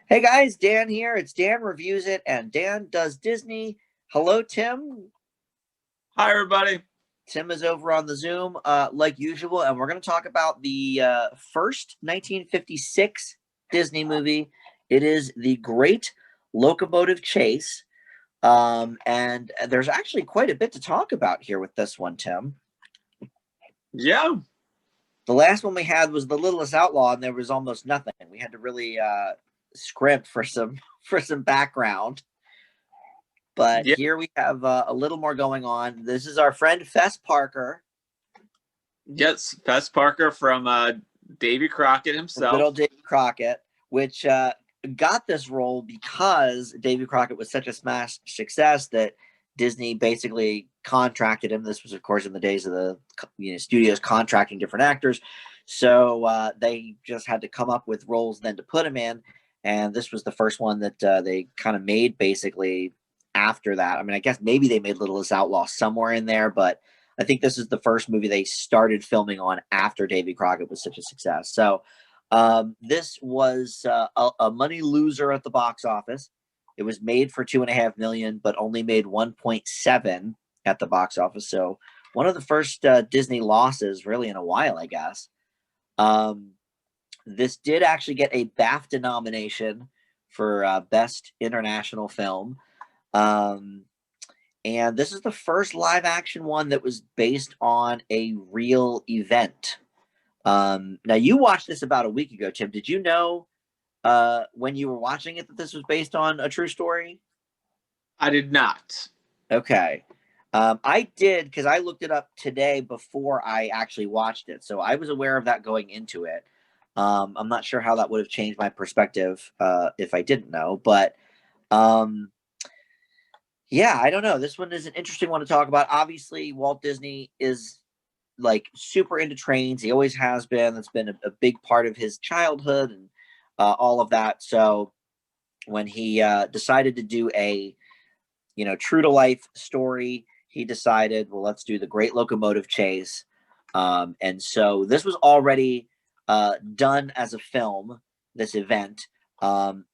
Hey guys, Dan here. It's Dan Reviews It and Dan Does Disney. Hello, Tim. Hi, everybody. Tim is over on the Zoom, like usual, and we're going to talk about the first 1956 Disney movie. It is The Great Locomotive Chase. And there's actually quite a bit to talk about here with this one, Tim. Yeah, The last one we had was The Littlest Outlaw, and there was almost nothing. We had to really scrimp for some for some background. But yeah, here we have a little more going on. This is our friend Fess Parker, yes. Fess Parker from Davy Crockett from good old himself. Davy Crockett, which got this role because Davy Crockett was such a smash success that Disney basically contracted him. This was, of course, in the days of the studios contracting different actors. So they just had to come up with roles then to put him in. And this was the first one that they kind of made basically after that. I mean, I guess maybe they made Littlest Outlaw somewhere in there, but I think this is the first movie they started filming on after Davy Crockett was such a success. So this was a money loser at the box office. It was made for 2.5 million, but only made 1.7 at the box office. So one of the first Disney losses, really, in a while, I guess. Um, this did actually get a BAFTA nomination for Best International Film. Um, and this is the first live action one that was based on a real event. Now, you watched this about a week ago, Tim. Did you know when you were watching it that this was based on a true story? I did not. Okay. I did because I looked it up today before I actually watched it. So I was aware of that going into it. I'm not sure how that would have changed my perspective if I didn't know. But um, yeah, I don't know. This one is an interesting one to talk about. Obviously, Walt Disney is like super into trains. He always has been. That's been a big part of his childhood and all of that. So when he decided to do a true to life story, he decided, well, let's do the Great Locomotive Chase. And so this was already done as a film, this event,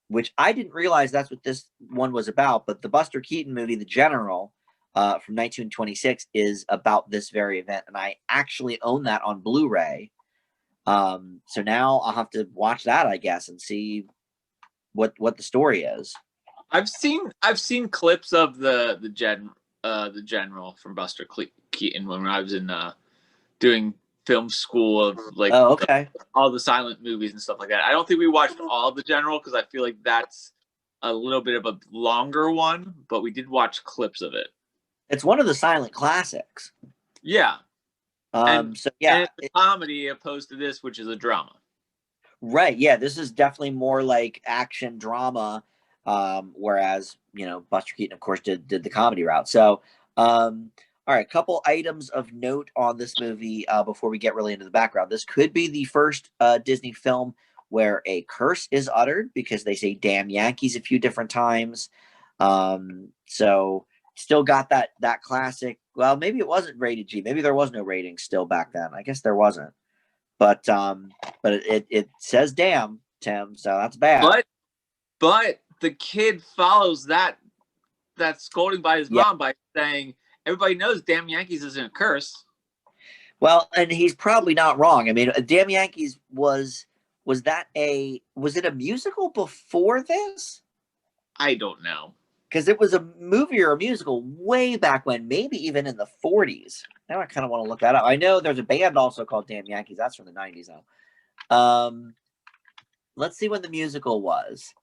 which I didn't realize that's what this one was about. But the Buster Keaton movie, The General, from 1926, is about this very event. And I actually own that on Blu ray. So now I'll have to watch that, I guess, and see what the story is. I've seen clips of the general from Keaton when I was in doing film school of like Oh, okay. all the silent movies and stuff like that. I don't think we watched all of the general because I feel like that's a little bit of a longer one, but we did watch clips of it. It's one of the silent classics. Yeah, So and yeah, it's a comedy opposed to this, which is a drama. right. Yeah, this is definitely more like action drama, whereas Buster Keaton, of course, did the comedy route. So, all right, couple items of note on this movie before we get really into the background. This could be the first Disney film where a curse is uttered because they say "damn Yankees" a few different times. So still got that classic. Well, maybe it wasn't rated G. Maybe there was no rating still back then. I guess there wasn't. But it says damn, Tim, so that's bad. But the kid follows that scolding by his Yeah. mom by saying everybody knows damn Yankees isn't a curse. Well, and he's probably not wrong. I mean, Damn Yankees was it a musical before this? I don't know. Because it was a movie or a musical way back when, maybe even in the 40s. Now I kind of want to look that up. I know there's a band also called Damn Yankees. That's from the 90s though. Let's see when the musical was.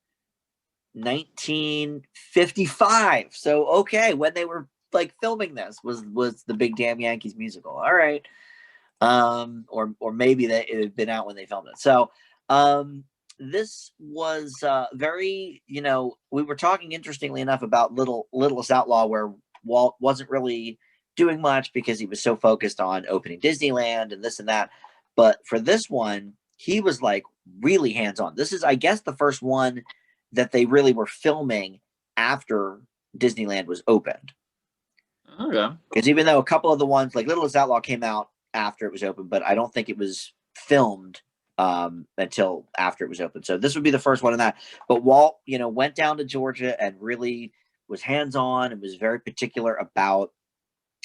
1955. So okay, when they were like filming this was the Big Damn Yankees musical. All right. Or maybe that it had been out when they filmed it. So this was very, we were talking interestingly enough about Littlest Outlaw, where Walt wasn't really doing much because he was so focused on opening Disneyland and this and that. But for this one, he was like really hands on. This is, I guess, the first one that they really were filming after Disneyland was opened. Okay. Because even though a couple of the ones like Littlest Outlaw came out after it was open, but I don't think it was filmed until after it was open. So this would be the first one in that. But Walt, went down to Georgia and really was hands-on and was very particular about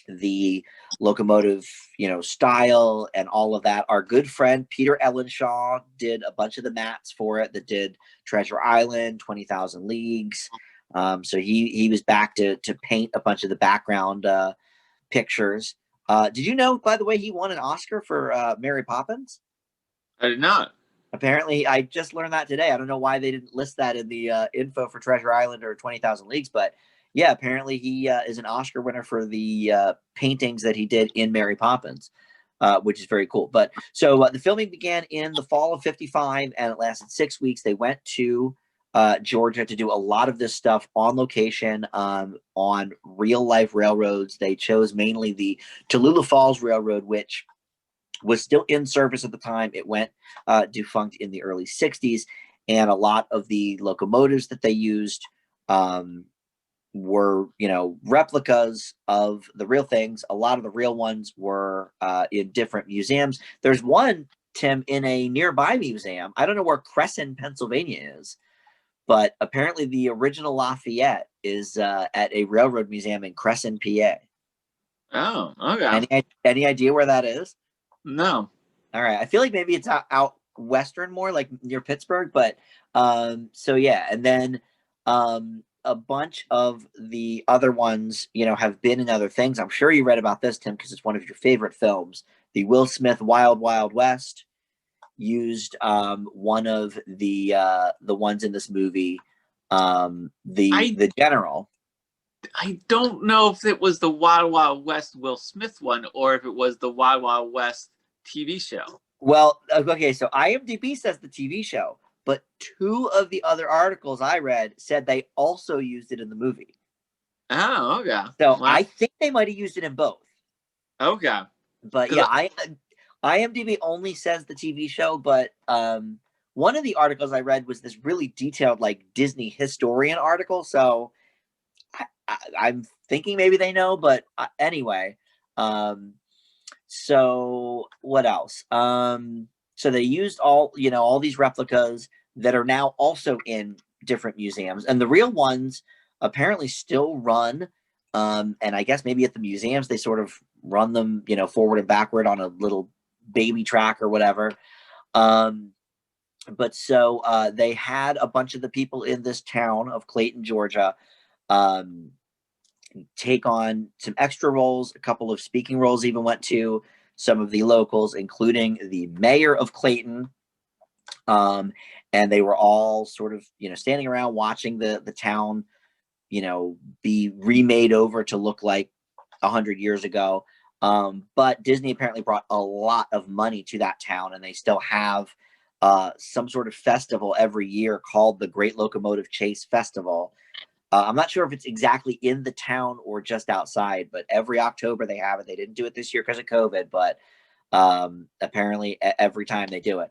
the locomotive, style and all of that. Our good friend Peter Ellenshaw did a bunch of the mats for it that did Treasure Island, 20,000 Leagues. So he was back to paint a bunch of the background pictures. Did you know, by the way, he won an Oscar for Mary Poppins? I did not. Apparently, I just learned that today. I don't know why they didn't list that in the info for Treasure Island or 20,000 Leagues, but yeah, apparently he is an Oscar winner for the paintings that he did in Mary Poppins, which is very cool. But so the filming began in the fall of '55 and it lasted 6 weeks. They went to Georgia to do a lot of this stuff on location, on real life railroads. They chose mainly the Tallulah Falls Railroad, which was still in service at the time. It went defunct in the early 60s. And a lot of the locomotives that they used were, replicas of the real things. A lot of the real ones were in different museums. There's one, Tim, in a nearby museum. I don't know where Crescent, Pennsylvania is, but apparently the original Lafayette is at a railroad museum in Crescent, PA. Oh, okay. Any idea where that is? No. All right. I feel like maybe it's out western more, like near Pittsburgh. But so yeah, and then a bunch of the other ones, have been in other things. I'm sure you read about this, Tim, because it's one of your favorite films. The Will Smith Wild Wild West used one of the ones in this movie, the general. I don't know if it was the Wild Wild West Will Smith one or if it was the Wild Wild West TV show. Well, okay, so IMDb says the TV show, but two of the other articles I read said they also used it in the movie. Oh, okay. So I think they might have used it in both. Okay. But yeah, IMDb only says the TV show, but one of the articles I read was this really detailed, like Disney historian article. So I'm thinking maybe they know, but anyway. So what else? So they used all these replicas that are now also in different museums, and the real ones apparently still run. And I guess maybe at the museums they sort of run them, forward and backward on a little baby track or whatever. But so they had a bunch of the people in this town of Clayton, Georgia, take on some extra roles. A couple of speaking roles even went to some of the locals, including the mayor of Clayton. And they were all sort of, standing around watching the town, be remade over to look like 100 years ago. But Disney apparently brought a lot of money to that town, and they still have some sort of festival every year called the Great Locomotive Chase Festival. I'm not sure if it's exactly in the town or just outside, but every October they have it. They didn't do it this year because of COVID, but apparently every time they do it.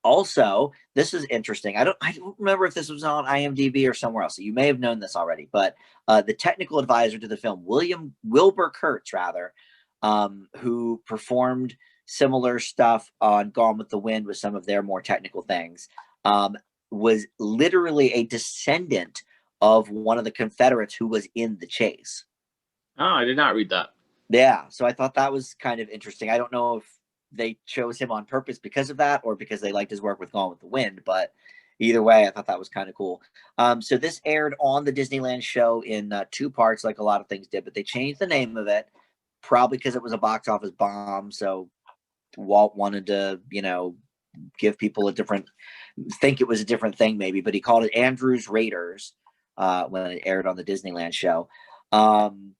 Also, this is interesting. I don't remember if this was on IMDb or somewhere else. So you may have known this already, but the technical advisor to the film, Wilbur Kurtz, who performed similar stuff on Gone with the Wind with some of their more technical things, was literally a descendant of one of the Confederates who was in the chase. Oh, I did not read that. Yeah, so I thought that was kind of interesting. I don't know if they chose him on purpose because of that or because they liked his work with Gone with the Wind, but either way, I thought that was kind of cool. So this aired on the Disneyland show in 2 parts, like a lot of things did, but they changed the name of it, probably because it was a box office bomb. So Walt wanted to, give people think it was a different thing maybe, but he called it Andrew's Raiders when it aired on the Disneyland show. And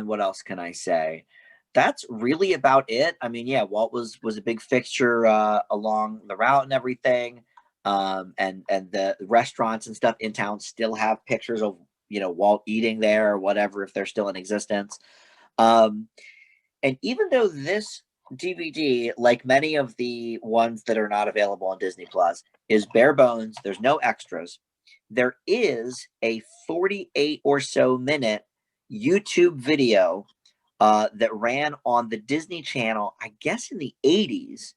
what else can I say? That's really about it. I mean, yeah, Walt was a big fixture along the route and everything. And the restaurants and stuff in town still have pictures of, Walt eating there or whatever, if they're still in existence. And even though this DVD, like many of the ones that are not available on Disney Plus, is bare bones, there's no extras. There is a 48 or so minute YouTube video that ran on the Disney Channel, I guess in the 80s.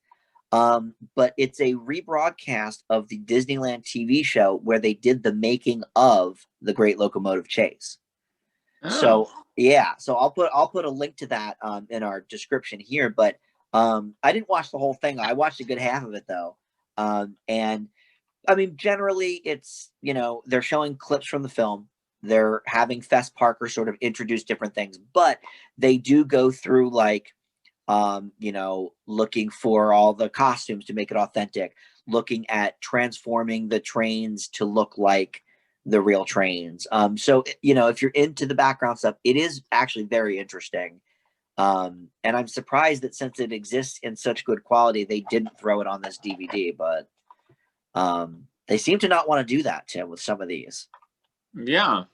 But it's a rebroadcast of the Disneyland TV show where they did the making of the Great Locomotive Chase. So Oh. yeah, so I'll put a link to that in our description here. But I didn't watch the whole thing. I watched a good half of it though. And I mean, generally, it's, they're showing clips from the film. They're having Fess Parker sort of introduce different things, but they do go through like, looking for all the costumes to make it authentic, looking at transforming the trains to look like the real trains. So, if you're into the background stuff, it is actually very interesting. And I'm surprised that since it exists in such good quality, they didn't throw it on this DVD, but they seem to not want to do that, Tim, with some of these. Yeah.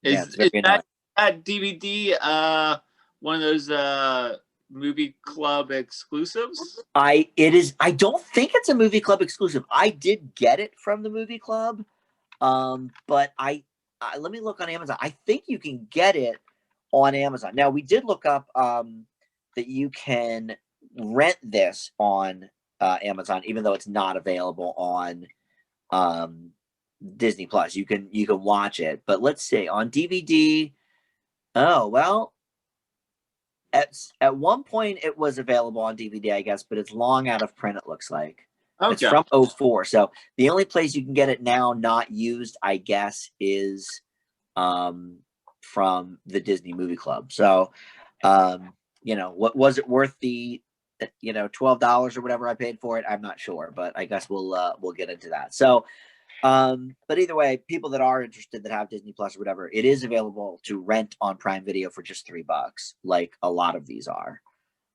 Yeah, it's Is very annoying. that DVD one of those movie club exclusives? I don't think it's a movie club exclusive. I did get it from the movie club. But I let me look on Amazon. I think you can get it on Amazon. Now we did look up that you can rent this on Amazon, even though it's not available on Disney Plus. You can watch it, but let's see on DVD. Oh well, at one point it was available on DVD, I guess, but it's long out of print. It looks like. It's Okay. from 04. So the only place you can get it now not used, I guess, is from the Disney Movie Club. So what was it worth the $12 or whatever I paid for it? I'm not sure, but I guess we'll get into that. So but either way, people that are interested that have Disney Plus or whatever, it is available to rent on Prime Video for just $3, like a lot of these are.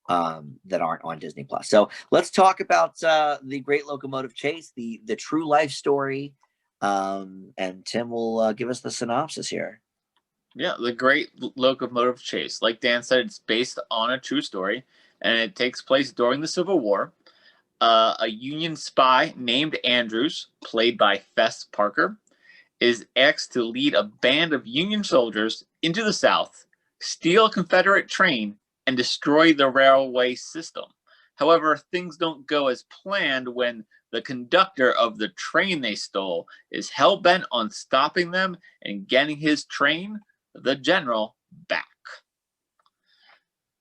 That aren't on Disney Plus. So let's talk about the Great Locomotive Chase, the true life story, and Tim will give us the synopsis here. Yeah, the Great Locomotive Chase. Like Dan said, it's based on a true story, and it takes place during the Civil War. A Union spy named Andrews, played by Fess Parker, is asked to lead a band of Union soldiers into the South, steal a Confederate train, and destroy the railway system. However, things don't go as planned when the conductor of the train they stole is hell-bent on stopping them and getting his train, the General, back.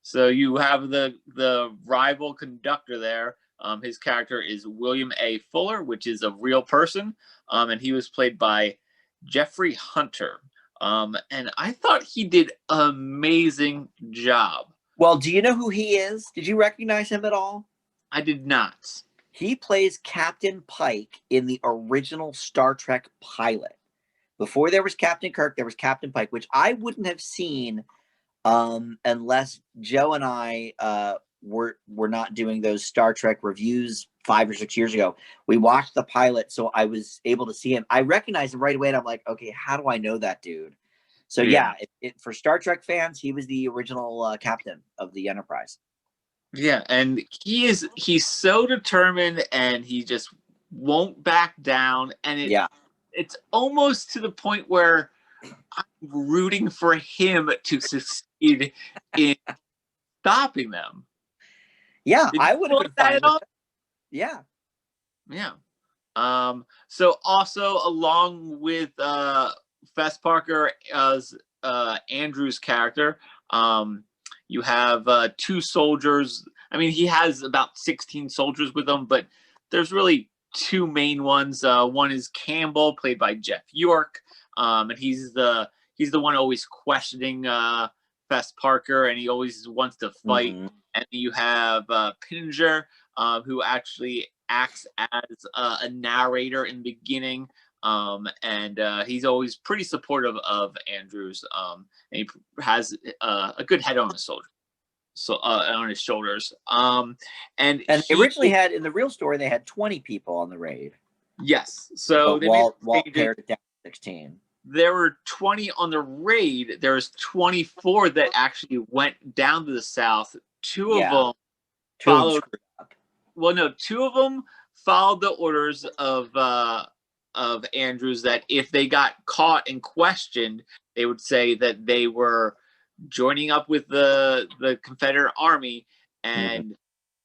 So you have the rival conductor there. His character is William A. Fuller, which is a real person, and he was played by Jeffrey Hunter. And I thought he did an amazing job. Well, do you know who he is? Did you recognize him at all? I did not. He plays Captain Pike in the original Star Trek pilot. Before there was Captain Kirk, there was Captain Pike, which I wouldn't have seen unless Joe and I were not doing those Star Trek reviews 5 or 6 years ago. We watched the pilot, so I was able to see him. I recognized him right away, and I'm like, okay, how do I know that dude? So yeah, for Star Trek fans, he was the original captain of the Enterprise. Yeah, and he's so determined, and he just won't back down. And it's almost to the point where I'm rooting for him to succeed in stopping them. Yeah, Did I you would feel have been like that fine at with all? that. Yeah. Yeah. So also along with Fess Parker as Andrew's character, you have two soldiers. I mean, he has about 16 soldiers with him, but there's really two main ones. One is Campbell, played by Jeff York, and he's the one always questioning Fess Parker, and he always wants to fight. Mm-hmm. And you have Pinninger, who actually acts as a narrator in the beginning, and he's always pretty supportive of Andrews, and he has a good head on his shoulder, on his shoulders. And they originally had, in the real story, they had 20 people on the raid. Yes, so but Walt pared it down to 16. There were 20 on the raid. There was 24 that actually went down to the south. Two of them followed. Well, no, two of them followed the orders of Andrews, that if they got caught and questioned, they would say that they were joining up with the Confederate Army, Mhm. and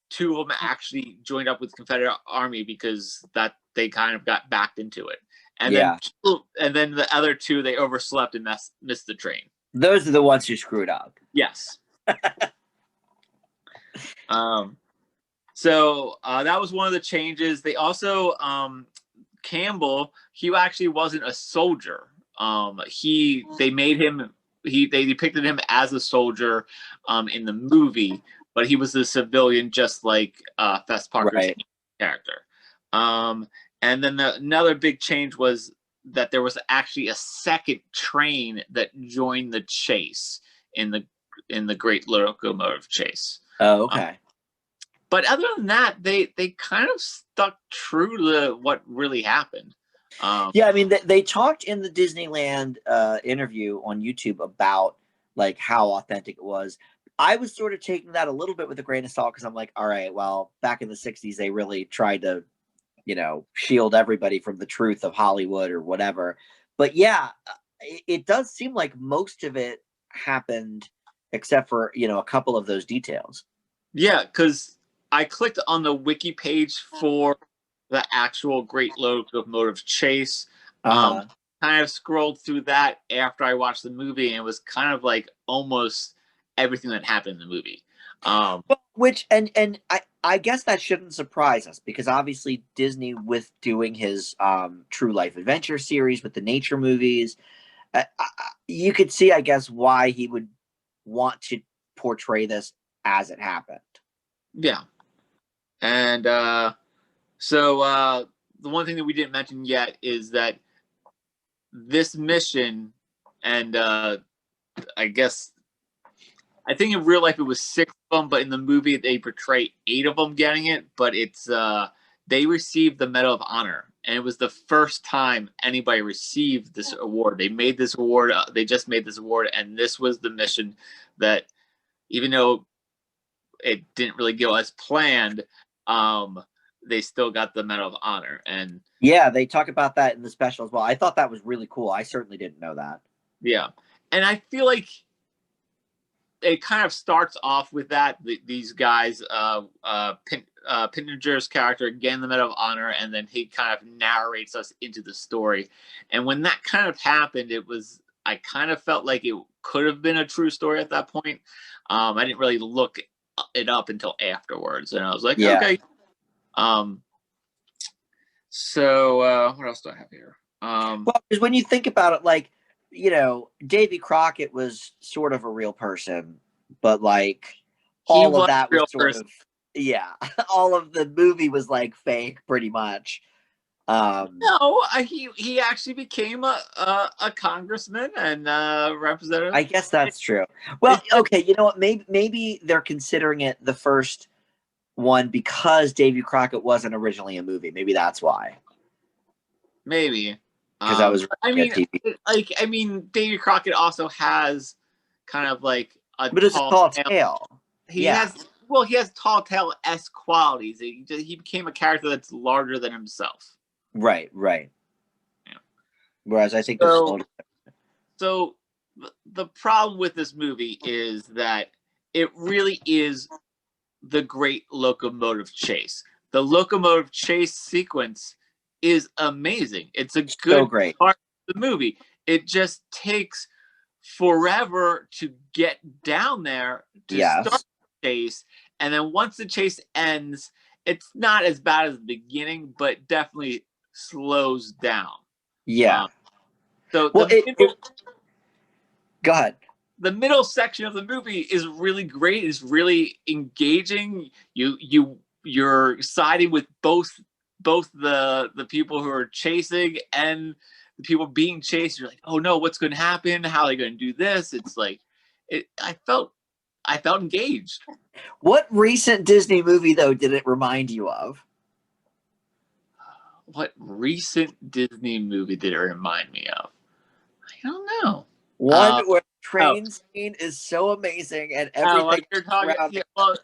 two of them actually joined up with Confederate Army because that they kind of got backed into it. And Yeah. then the other two, they overslept and missed the train. Those are the ones who screwed up. Yes. So that was one of the changes. They also Campbell, he actually wasn't a soldier. They made him they depicted him as a soldier in the movie, but he was a civilian, just like Fess Parker's Right. character. And then another big change was that there was actually a second train that joined the chase in the Great Locomotive Chase. Oh, okay. But other than that, they kind of stuck true to what really happened. Yeah, I mean, they talked in the Disneyland interview on YouTube about like how authentic it was. I was sort of taking that a little bit with a grain of salt because I'm like, all right, well, back in the '60s, they really tried to, shield everybody from the truth of Hollywood or whatever. But yeah, it does seem like most of it happened, except for a couple of those details. Yeah, because I clicked on the wiki page for the actual Great Locomotive Chase. Uh-huh. Kind of scrolled through that after I watched the movie, and it was kind of like almost everything that happened in the movie. Which and I guess that shouldn't surprise us because obviously Disney, with doing his True Life Adventure series with the nature movies, you could see, I guess, why he would want to portray this as it happened. Yeah, and so the one thing that we didn't mention yet is that this mission, and I guess I think in real life it was 6 of them, but in the movie they portray 8 of them getting it. But it's they received the Medal of Honor, and it was the first time anybody received this award. They made this award. They just made this award, and this was the mission that, even though it didn't really go as planned, they still got the Medal of Honor. And yeah, they talk about that in the special as well. I thought that was really cool. I certainly didn't know that. Yeah, and I feel like it kind of starts off with that these guys, Pinninger's character again, the Medal of Honor, and then he kind of narrates us into the story. And when that kind of happened, I kind of felt like it could have been a true story at that point. I didn't really look it up until afterwards, and I was like, Yeah. okay. So what else do I have here? Well, because when you think about it, like, Davy Crockett was sort of a real person, but like all of that was sort of, yeah, all of the movie was like fake, pretty much. No, he actually became a congressman and representative. I guess that's true. Well, okay, you know what? Maybe they're considering it the first one because Davy Crockett wasn't originally a movie. Maybe that's why. Maybe. Because I was. I mean, Davy Crockett also has kind of like but it's a tall tale. He has tall tale-esque qualities. He became a character that's larger than himself. Right. Yeah. Whereas I think so the problem with this movie is that it really is the Great Locomotive Chase. The Locomotive Chase sequence is amazing. It's a good great part of the movie. It just takes forever to get down there to start the chase, and then once the chase ends, it's not as bad as the beginning, but definitely slows down. Yeah. So well, go ahead. The middle section of the movie is really great. It's really engaging. You're siding with both the people who are chasing and the people being chased. You're like, oh no, what's going to happen? How are they going to do this? It's like, I felt engaged. What recent Disney movie though did it remind you of? What recent Disney movie did it remind me of? I don't know. One where the train scene is so amazing and everything like you're talking. around. Yeah, well,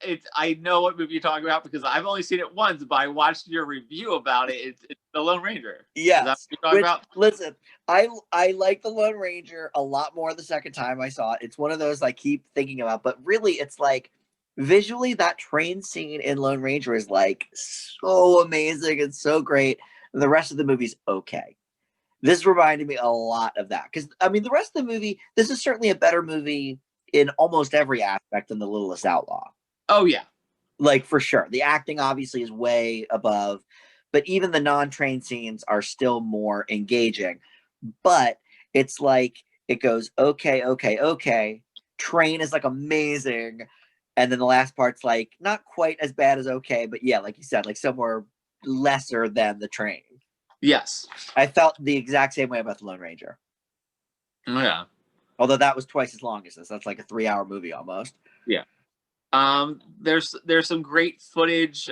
it's I know what movie you're talking about because I've only seen it once, but I watched your review about it. It's The Lone Ranger. Is that what Yes. you're talking Which, about? listen, I like the Lone Ranger a lot more the second time I saw it. It's one of those I keep thinking about, but really, it's like visually that train scene in Lone Ranger is like so amazing and so great. The rest of the movie's okay. This reminded me a lot of that because I mean, the rest of the movie, this is certainly a better movie in almost every aspect than The Littlest Outlaw. Oh yeah. Like for sure, the acting obviously is way above, but even the non-train scenes are still more engaging. But it's like it goes okay, okay, okay. Train is like amazing, and then the last part's like not quite as bad as okay, but yeah, like you said, like somewhere lesser than the train. Yes. I felt the exact same way about the Lone Ranger. Yeah. Although that was twice as long as this. That's like a 3-hour movie almost. Yeah. There's some great footage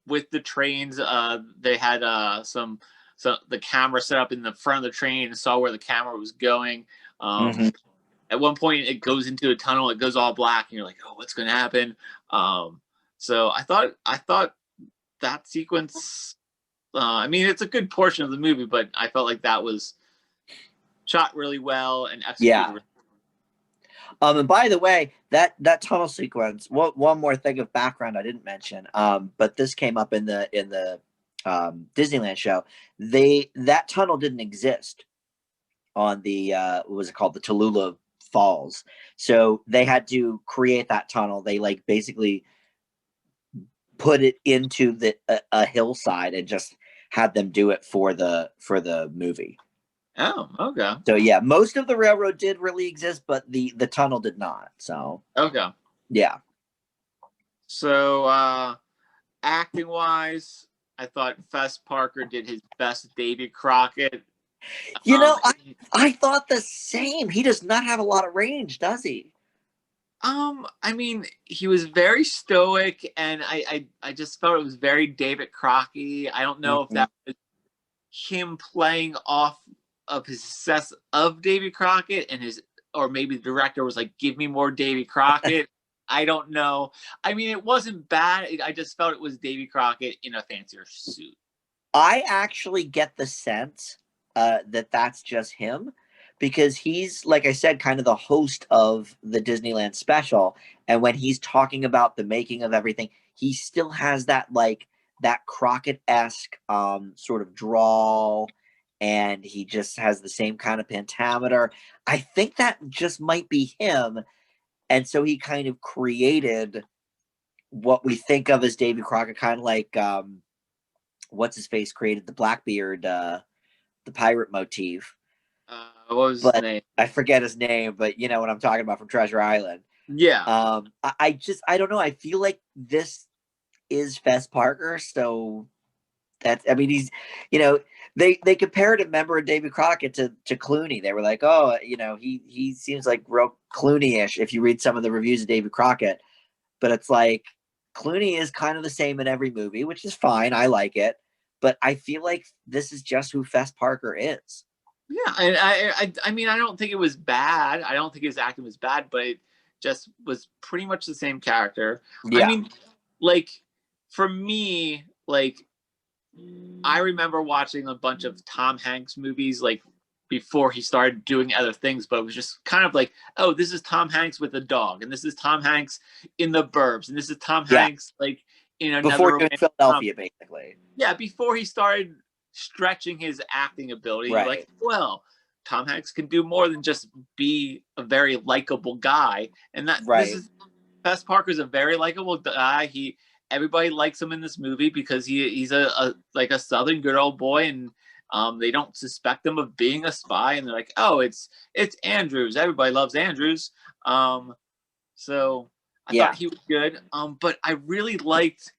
with the trains. They had so the camera set up in the front of the train and saw where the camera was going. Mm-hmm. At one point, it goes into a tunnel. It goes all black, and you're like, "Oh, what's going to happen?" So I thought that sequence. I mean, it's a good portion of the movie, but I felt like that was shot really well and executed. Yeah. And by the way, that tunnel sequence. One more thing of background I didn't mention. But this came up in the Disneyland show. That tunnel didn't exist on the what was it called, the Tallulah Falls. So they had to create that tunnel. They like basically put it into a hillside and just had them do it for the movie. Oh, okay. So yeah, most of the railroad did really exist, but the tunnel did not. So Okay. yeah. So acting wise, I thought Fess Parker did his best Davy Crockett. You know, I He- I thought the same. He does not have a lot of range, does he? I mean, he was very stoic, and I just felt it was very David Crockett. I don't know if Mm-hmm. that was him playing off of his success of Davy Crockett and his, or maybe the director was like, "Give me more Davy Crockett." I don't know. I mean, it wasn't bad. I just felt it was Davy Crockett in a fancier suit. I actually get the sense that that's just him because he's, like I said, kind of the host of the Disneyland special. And when he's talking about the making of everything, he still has that like that Crockett esque sort of drawl, and he just has the same kind of pentameter. I think that just might be him, and so he kind of created what we think of as Davy Crockett, kind of like what's his face created the Blackbeard, the pirate motif. What was his But name? I forget his name, but you know what I'm talking about from Treasure Island. Yeah. I don't know. I feel like this is Fess Parker, so that's I mean he's you know they compared a member of David Crockett to Clooney. They were like, oh, he seems like real Clooney-ish if you read some of the reviews of David Crockett. But it's like Clooney is kind of the same in every movie, which is fine. I like it. But I feel like this is just who Fess Parker is. Yeah, and I mean, I don't think it was bad. I don't think his acting was bad, but it just was pretty much the same character. I Yeah. mean, like for me, like I remember watching a bunch of Tom Hanks movies, like before he started doing other things, but it was just kind of like, oh, this is Tom Hanks with a dog, and this is Tom Hanks in The Burbs, and this is Tom Yeah. Hanks like in Before another doing romantic Philadelphia, basically. yeah, before he started stretching his acting ability, you're like, Right. well, Tom Hanks can do more than just be a very likable guy. And that this Right. is Fess Parker's a very likable guy. Everybody likes him in this movie because he's a like a Southern good old boy, and they don't suspect him of being a spy, and they're like, oh, it's Andrews. Everybody loves Andrews. So I thought Yeah. he was good. But I really liked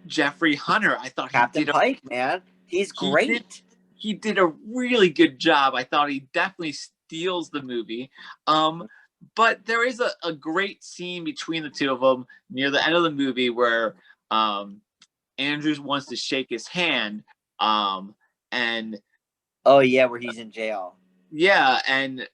Jeffrey Hunter. I thought Captain Pike, man. He's he did great. he did a really good job. I thought he definitely steals the movie. But there is a great scene between the two of them near the end of the movie where Andrews wants to shake his hand. And Oh yeah, where he's in jail. yeah, and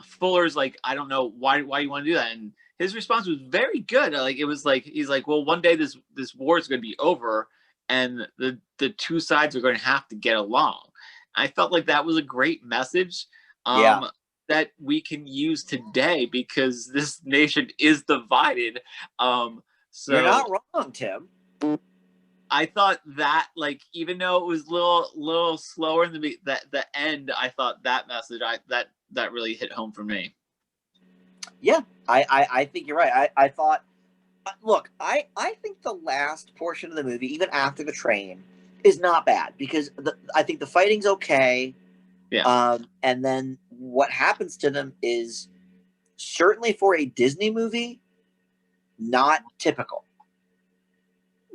Fuller's like, I don't know why you want to do that. And his response was very good. Like it was like he's like, well, one day this war is going to be over, and the two sides are going to have to get along. I felt like that was a great message Yeah. that we can use today because this nation is divided. You're So not wrong, Tim. I thought that, like, even though it was little slower in the end, I thought that message that really hit home for me. Yeah, I think you're right. I thought, look, I think the last portion of the movie, even after the train, is not bad because I think the fighting's okay. Yeah. And then what happens to them is certainly for a Disney movie, not typical.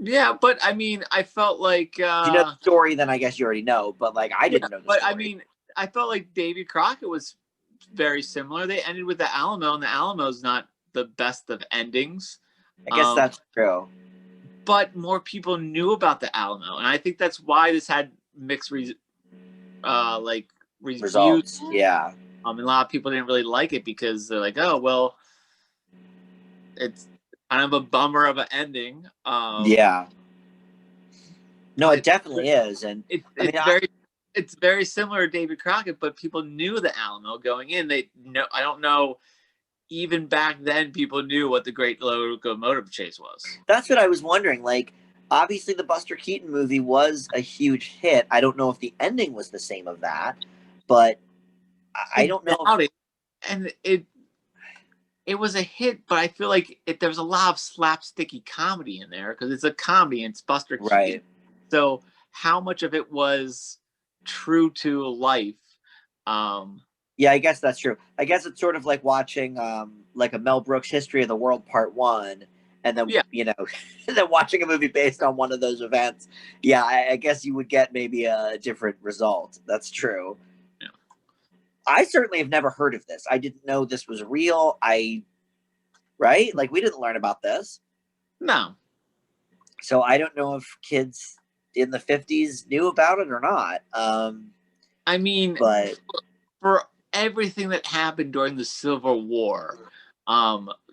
Yeah, but I mean, I felt like If you know the story, then I guess you already know. But like, I yeah, didn't know the but I story. mean, I felt like Davy Crockett was very similar. They ended with the Alamo, and the Alamo's not the best of endings. I guess that's true. But more people knew about the Alamo, and I think that's why this had mixed like reviews. Results. Yeah. And a lot of people didn't really like it because they're like, oh well, it's kind of a bummer of an ending. Yeah. No, it definitely is, and I mean, it's very similar to David Crockett, but people knew the Alamo going in. They know I don't know. Even back then, people knew what the Great Locomotive Chase was. That's what I was wondering. Like, obviously, the Buster Keaton movie was a huge hit. I don't know if the ending was the same of that, but I don't know. And it was a hit, but I feel like there was a lot of slapsticky comedy in there because it's a comedy and it's Buster Keaton. Right. So how much of it was true to life? Yeah, I guess that's true. I guess it's sort of like watching like a Mel Brooks History of the World Part 1 and then then watching a movie based on one of those events. Yeah, I guess you would get maybe a different result. That's true. Yeah. I certainly have never heard of this. I didn't know this was real. Right? Like we didn't learn about this. No. So I don't know if kids in the 50s knew about it or not. I mean, but for everything that happened during the Civil War,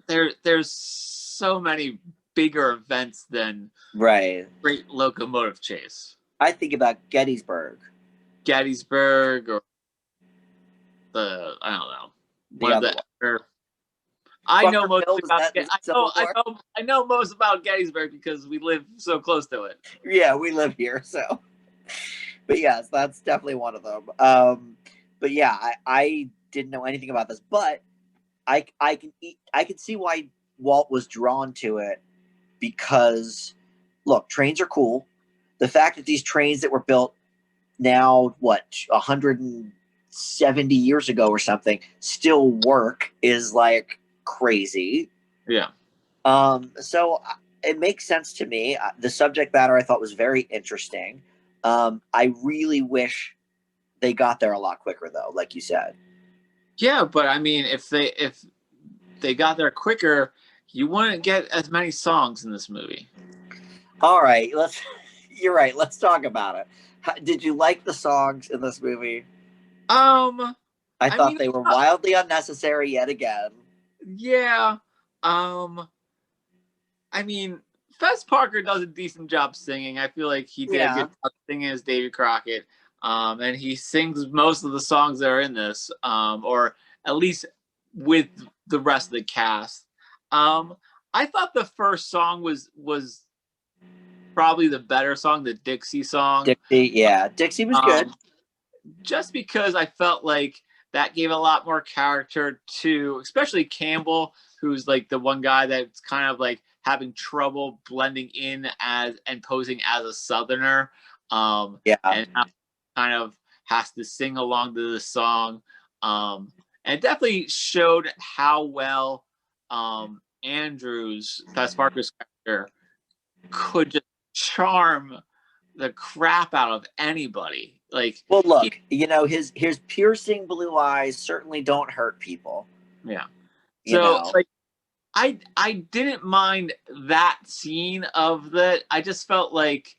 there's so many bigger events than Great Locomotive Chase. I think about Gettysburg, or I don't know, one of the other I know most about I know most about Gettysburg because we live so close to it. Yeah, we live here, so. But yes, that's definitely one of them. But yeah, I didn't know anything about this, but I can see why Walt was drawn to it because look, trains are cool. The fact that these trains that were built now, 170 years ago or something, still work is like crazy. Yeah. So it makes sense to me. The subject matter I thought was very interesting. I really wish they got there a lot quicker, though, like you said. Yeah, but I mean, if they got there quicker, you wouldn't get as many songs in this movie. All right, you're right. Let's talk about it. Did you like the songs in this movie? I thought they were wildly unnecessary yet again. Yeah. I mean, Fess Parker does a decent job singing. I feel like he did a good job singing as Davy Crockett. And he sings most of the songs that are in this, or at least with the rest of the cast. I thought the first song was probably the better song, the Dixie song. Dixie was good. Just because I felt like that gave a lot more character to, especially Campbell, who's like the one guy that's kind of like having trouble blending in and posing as a Southerner. And kind of has to sing along to the song. And it definitely showed how well Andrews, Fess Parker's character, could just charm the crap out of anybody. Like, well, look, his piercing blue eyes certainly don't hurt people. Yeah. So like, I didn't mind that scene of that. I just felt like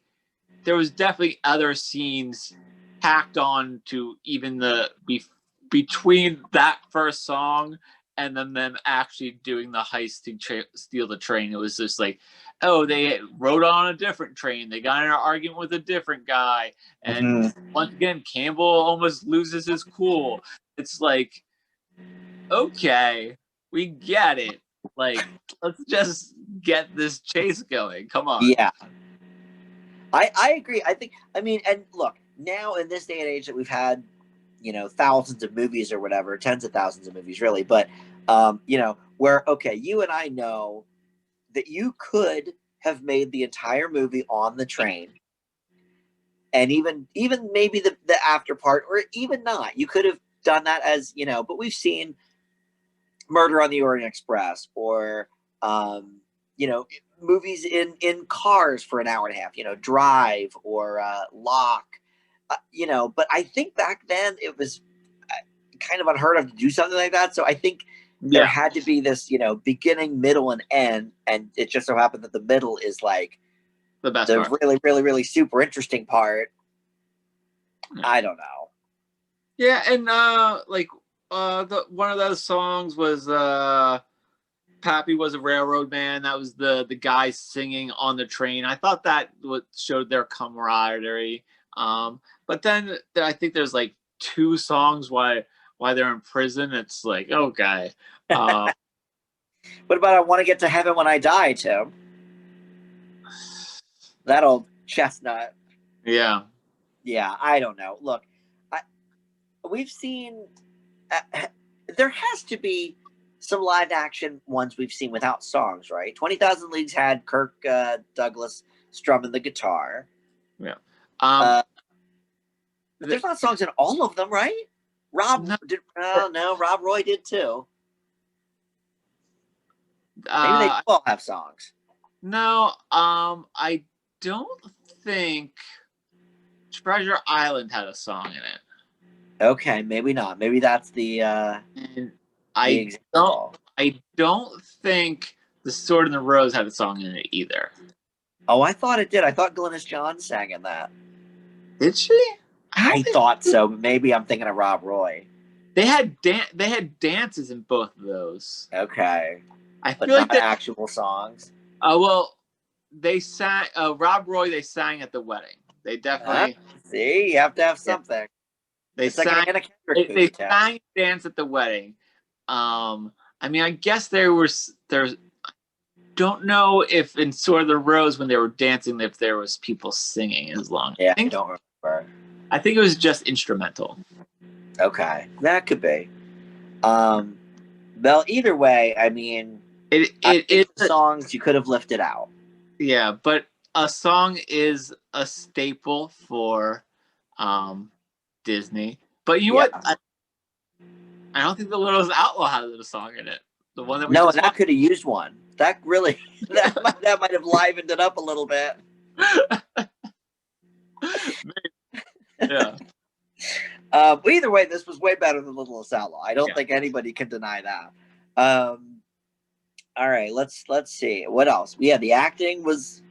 there was definitely other scenes tacked on to even the between that first song and then them actually doing the heist to steal the train. It was just like, oh, they rode on a different train. They got in an argument with a different guy. And once again, Campbell almost loses his cool. It's like, okay, we get it. Like, let's just get this chase going. Come on. Yeah. I agree. I mean, and look, now in this day and age that we've had, thousands of movies or whatever, tens of thousands of movies really, but where, okay, you and I know that you could have made the entire movie on the train, and even maybe the after part, or even not, you could have done that as, but we've seen Murder on the Orient Express, or movies in cars for an hour and a half, Drive, or Lock, but I think back then it was kind of unheard of to do something like that. So I think there had to be this, beginning, middle, and end, and it just so happened that the middle is like the best part. Really, really, really super interesting part. I don't know. Yeah, and one of those songs was Pappy Was a Railroad Man. That was the guy singing on the train. I thought that showed their camaraderie. But then I think there's like 2 songs why they're in prison. It's like, okay. What about I Want to Get to Heaven When I Die, Tim? That old chestnut. Yeah. Yeah, I don't know. Look, we've seen there has to be some live action ones we've seen without songs, right? 20,000 Leagues had Kirk Douglas strumming the guitar. Yeah. But there's not songs in all of them, right? Rob Roy did too. Maybe they all have songs. No, I don't think Treasure Island had a song in it. Okay, maybe not. Maybe that's the I don't think The Sword and the Rose had a song in it either. Oh, I thought it did. I thought Glynis John sang in that. Did she? I thought so. Maybe I'm thinking of Rob Roy. They had dances in both of those. Okay. I feel like not actual songs. Well, they sang Rob Roy, they sang at the wedding. They definitely see, you have to have something. They sang dance at the wedding. I mean, I guess there's don't know if in Sword of the Rose when they were dancing if there was people singing as long. Yeah, I don't remember. I think it was just instrumental. Okay, that could be. Well, either way, I mean, it's songs you could have lifted out. Yeah, but a song is a staple for Disney. But you know what? I don't think The Littlest Outlaw has a song in it. The one that we that could have used one. That really that might have livened it up a little bit. Yeah. But either way, this was way better than Littlest Outlaw. I don't think anybody can deny that. All right, let's see what else. Yeah, the acting was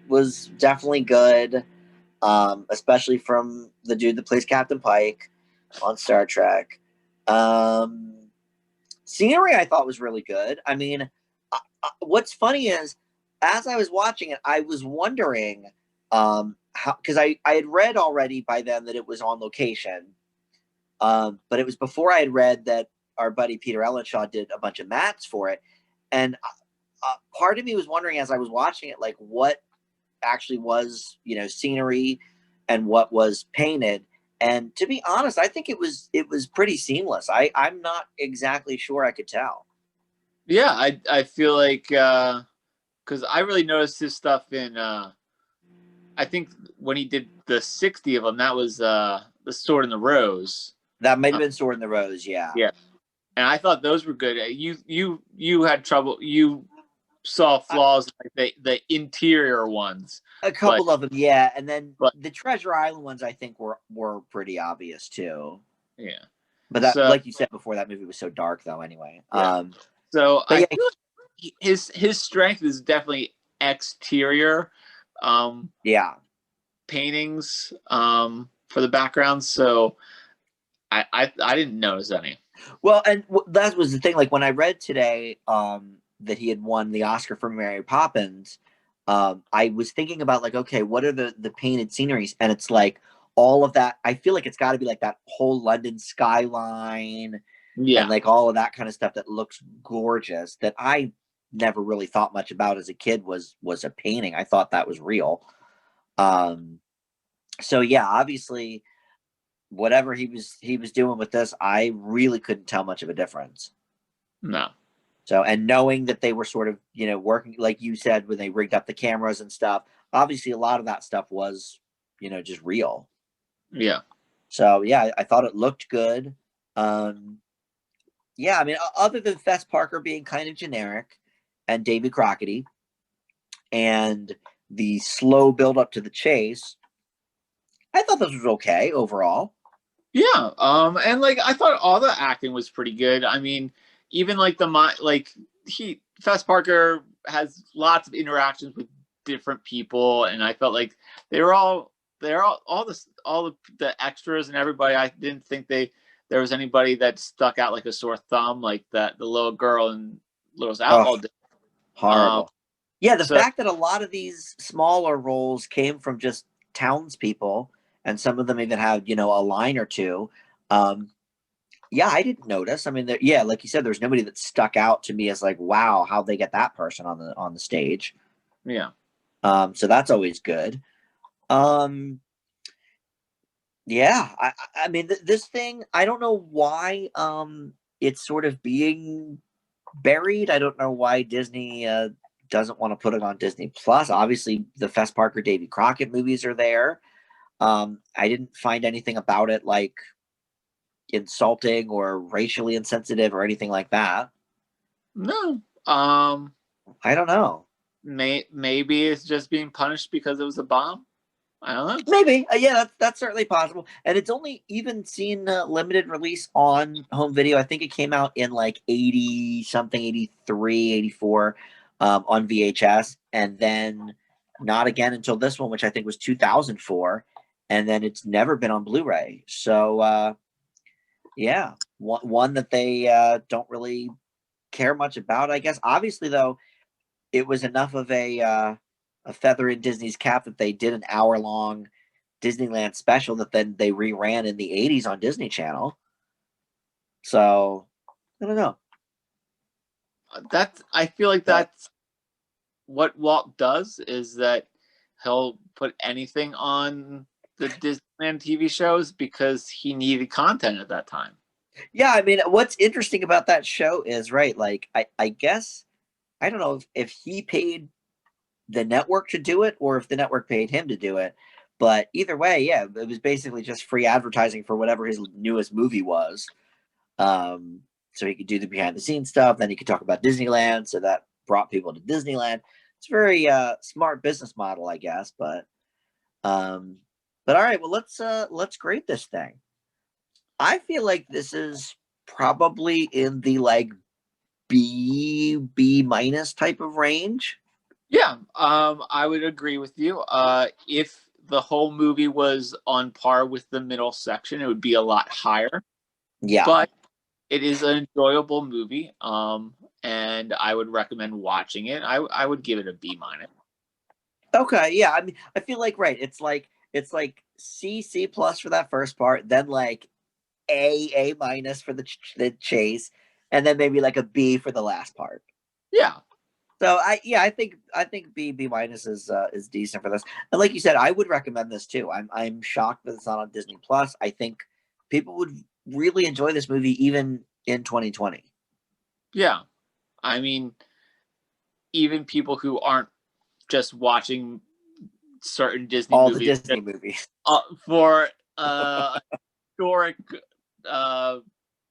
definitely good, especially from the dude that plays Captain Pike on Star Trek. Scenery I thought was really good. I mean, what's funny is as I was watching it, I was wondering how, because I had read already by then that it was on location, but it was before I had read that our buddy Peter Ellenshaw did a bunch of mats for it, and part of me was wondering as I was watching it, like what actually was scenery and what was painted. And to be honest, I think it was pretty seamless. I'm not exactly sure I could tell. Yeah, I feel like because I really noticed his stuff in I think when he did the 60 of them, that was the Sword and the Rose. That might have been Sword and the Rose, yeah. Yeah, and I thought those were good. You had trouble. You saw flaws like the interior ones. A couple of them, yeah, and then the Treasure Island ones I think were pretty obvious too. Yeah, but that, like you said before, that movie was so dark though. Anyway, I feel like his strength is definitely exterior. Paintings for the background. So I didn't notice any. Well, and that was the thing. Like when I read today that he had won the Oscar for Mary Poppins, I was thinking about like, okay, what are the painted sceneries? And it's like all of that. I feel like it's got to be like that whole London skyline and Yeah, like all of that kind of stuff that looks gorgeous. That I never really thought much about as a kid was a painting. I thought that was real. Um, so yeah, obviously whatever he was doing with this, I really couldn't tell much of a difference. no, So, and knowing that they were sort of, working, like you said, when they rigged up the cameras and stuff, obviously a lot of that stuff was, just real. yeah, So, yeah, I thought it looked good. Um, yeah, I mean, other than Fess Parker being kind of generic and Davy Crockett and the slow build up to the chase, I thought this was okay overall. yeah. And like I thought all the acting was pretty good. I mean, even like he Fess Parker has lots of interactions with different people, and I felt like they were all the extras and everybody. I didn't think there was anybody that stuck out like a sore thumb, like that the little girl and Little's Oh, Outlaw did. Um, horrible. Yeah, the so fact that a lot of these smaller roles came from just townspeople, and some of them even had, a line or two. Um, yeah, I didn't notice. I mean, yeah, like you said, there's nobody that stuck out to me as like, wow, how'd they get that person on the stage? yeah, So that's always good. Um, yeah, I mean, this thing, I don't know why it's sort of being buried. I don't know why Disney doesn't want to put it on Disney Plus. Obviously, the Fess Parker, Davy Crockett movies are there. I didn't find anything about it like insulting or racially insensitive or anything like that. no. I don't know. Maybe it's just being punished because it was a bomb. I don't know. Maybe, yeah, that's certainly possible. And it's only even seen limited release on home video. I think it came out in like 80 something, 83, 84 on VHS, and then not again until this one, which I think was 2004. And then it's never been on Blu-ray. So, yeah, one that they don't really care much about, I guess. Obviously, though, it was enough of a feather in Disney's cap that they did an hour long Disneyland special that then they reran in the 80s on Disney Channel. So I don't know. I feel like But that's what Walt does is that he'll put anything on the Disneyland TV shows because he needed content at that time. yeah, I mean, what's interesting about that show is right. Like, I guess I don't know if he paid the network to do it or if the network paid him to do it. But either way, yeah, it was basically just free advertising for whatever his newest movie was. Um, so he could do the behind the scenes stuff. Then he could talk about Disneyland. So that brought people to Disneyland. It's a very smart business model, I guess. Um, but all right, well let's grade this thing. I feel like this is probably in the like B minus type of range. Yeah, I would agree with you. If the whole movie was on par with the middle section, it would be a lot higher. Yeah. But it is an enjoyable movie, and I would recommend watching it. I would give it a B minus. Okay. Yeah. I mean, I feel like right. It's like C plus for that first part, then like A minus for the chase, and then maybe like a B for the last part. Yeah, So I think B minus is decent for this. And like you said, I would recommend this too. I'm shocked that it's not on Disney Plus. I think people would really enjoy this movie even in 2020. yeah. I mean, even people who aren't just watching certain Disney All the movies Disney movies. for historic uh,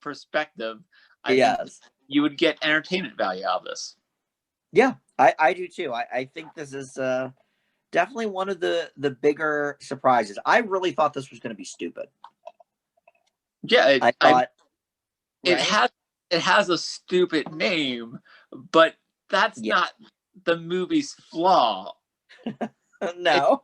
perspective, I think Yes. you would get entertainment value out of this. Yeah, I do too. I think this is definitely one of the bigger surprises. I really thought this was going to be stupid. Yeah, I thought, it right? has a stupid name, but that's Yeah. not the movie's flaw. It No.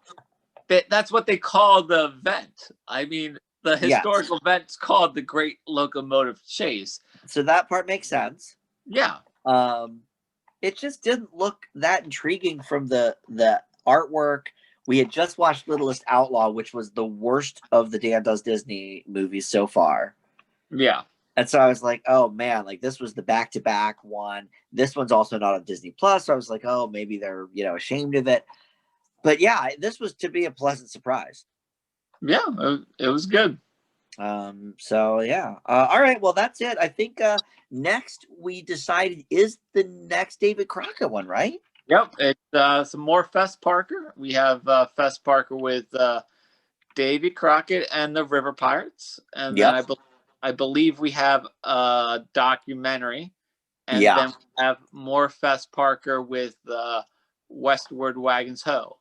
that's what they call the event. I mean, the Yes. historical event's called the Great Locomotive Chase. So that part makes sense. Yeah. It just didn't look that intriguing from the artwork. We had just watched Littlest Outlaw, which was the worst of the Dan Does Disney movies so far. Yeah. And so I was like, oh man, like this was the back-to-back one. This one's also not on Disney Plus. So I was like, oh, maybe they're, ashamed of it. But yeah, this was to be a pleasant surprise. Yeah, it was good. So yeah. All right, well that's it. I think next we decided is the next David Crockett one, right? Yep, it's some more Fess Parker. We have Fess Parker with Davy Crockett and the River Pirates, and then Yep. I believe we have a documentary, and Yeah. then we have more Fess Parker with Westward Wagons Ho.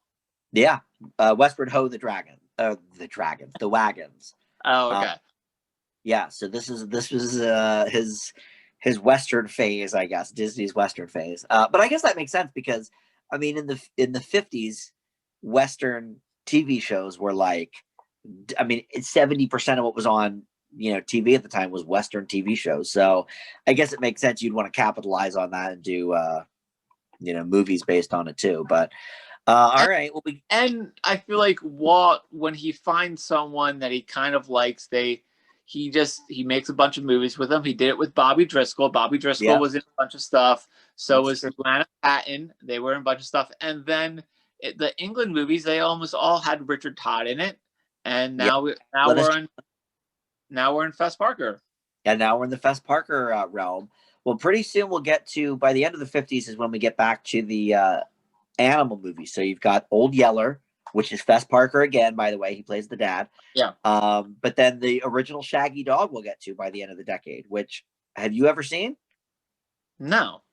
Yeah. Westward Ho the Dragon. The Wagons. Oh, okay. Yeah, so this was his Western phase, I guess, Disney's Western phase. But I guess that makes sense because I mean in the 50s, Western TV shows were like, I mean, 70% of what was on TV at the time was Western TV shows. So I guess it makes sense you'd want to capitalize on that and do movies based on it too. But all right, well, and I feel like Walt, when he finds someone that he kind of likes, he makes a bunch of movies with them. He did it with Bobby Driscoll. Bobby Driscoll was in a bunch of stuff. So was Lana Patton. They were in a bunch of stuff. And then the England movies, they almost all had Richard Todd in it. And now we're in Fess Parker. And now we're in the Fess Parker realm. Well, pretty soon we'll get to, by the end of the 50s is when we get back to the animal movies. So you've got Old Yeller, which is Fess Parker again, by the way. He plays the dad. Yeah. But then the original Shaggy Dog we'll get to by the end of the decade, which have you ever seen? No.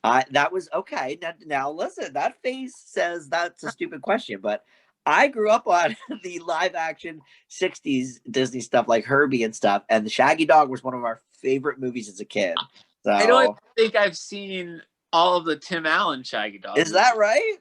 That was okay. Now listen, that face says that's a stupid question, but I grew up on the live action 60s Disney stuff like Herbie and stuff, and the Shaggy Dog was one of our favorite movies as a kid. So I don't think I've seen all of the Tim Allen Shaggy Dog. Is that right?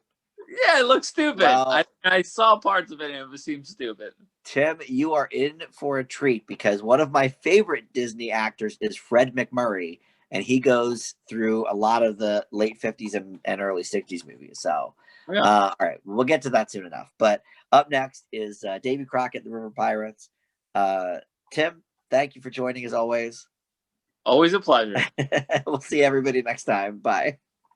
Yeah, it looks stupid. Well, I saw parts of it and it seemed stupid. Tim, you are in for a treat because one of my favorite Disney actors is Fred McMurray, and he goes through a lot of the late 50s and early 60s movies. So, Yeah. All right, we'll get to that soon enough. But up next is Davy Crockett, the River Pirates. Tim, thank you for joining as always. Always a pleasure. We'll see everybody next time. Bye.